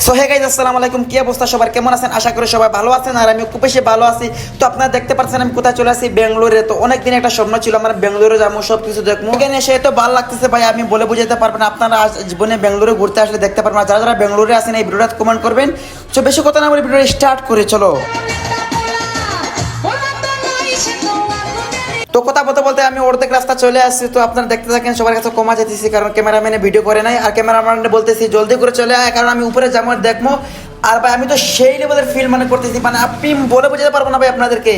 So hey guys, আসসালামু আলাইকুম। কি অবস্থা সবার, কেমন আছেন? আশা করি সবাই ভালো আছেন আর আমি খুব বেশি ভালো আছি। তো আপনারা দেখতে পাচ্ছেন আমি কোথায় চলে আসি, বেঙ্গালুরে। তো অনেকদিন একটা স্বপ্ন ছিল আমার বেঙ্গালুরে যাবো, সব কিছু দেখবো। এখানে এসে তো ভালো লাগতেছে ভাই, আমি বলে বুঝাতে পারবো না। আপনারা জীবনে বেঙ্গালুরে ঘুরতে আসলে দেখতে পারবেন। যারা যারা বেঙ্গালুরে আছেন এই ভিডিওটা কমেন্ট করবেন। তো বেশি কথা না বলে ভিডিওটা স্টার্ট করে চলো। তো কথা বলতে বলতে আমি অর্ধেক রাস্তা চলে আসছি। তো আপনারা দেখতে থাকেন, সবার কাছে কমা যেতেছি কারণ ক্যামেরাম্যানে ভিডিও করে নাই। আর ক্যামেরাম্যান বলতেছি জলদি করে চলে আয়, কারণ আমি উপরে যাবো দেখবো। আর ভাই আমি তো সেই লেভেলের ফিল করতেছি, মানে আপনি বলে বোঝাতে পারবো না ভাই আপনাদেরকে।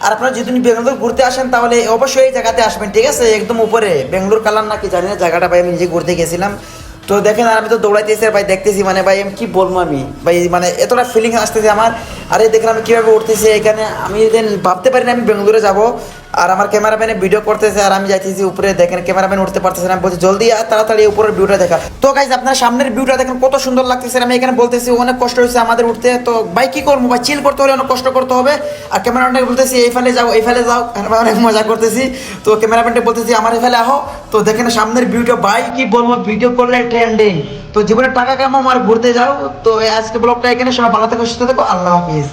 আর আপনারা যদি বেঙ্গালুরু ঘুরতে আসেন তাহলে অবশ্যই এই জায়গাতে আসবেন, ঠিক আছে? একদম উপরে বেঙ্গালুরু কালার নাকি জানি না জায়গাটা, ভাই আমি নিজে ঘুরতে গেছিলাম। তো দেখেন, আর আমি তো দৌড়াইতেছি আর ভাই দেখতেছি, মানে ভাই আমি কি বলবো, আমি ভাই মানে এতটা ফিলিং আসতেছে আমার। আরে দেখেন আমি কীভাবে উঠতেছি এখানে, আমি দেন ভাবতে পারি না আমি বেঙ্গালুরে যাবো। আর আমার ক্যামেরাম্যানে ভিডিও করতেছে আর আমি যাইতেছি উপরে। দেখেন ক্যামেরাম্যান উঠতে পারতেছে না, আমি বলছি জলদি আর তাড়াতাড়ি উপরের ভিউটা দেখা। তো গাইজ আপনার সামনের ভিউটা দেখেন কত সুন্দর লাগতেছে। আমি এখানে বলতেছি অনেক কষ্ট হয়েছে আমাদের উঠতে। তো ভাই কি করবো ভাই, চিল করতে হলে অনেক কষ্ট করতে হবে। আর ক্যামেরাম্যানকে বলতেছি এই ফেলে যাও, এই ফেলে যাও, অনেক মজা করতেছি। তো ক্যামেরাম্যানকে বলতেছি আমার এই ফেলে আহো। তো দেখেন সামনের ভিউটা, ভাই কি বলবো, ভিডিও করলে ট্রেন্ডিং। তো জীবনে টাকা কামাও আর ঘুরতে যাও। তো আজকে ব্লগটা এখানে, সবাই ভালো থেকো, সুস্থ থেকো, আল্লাহ হাফিজ।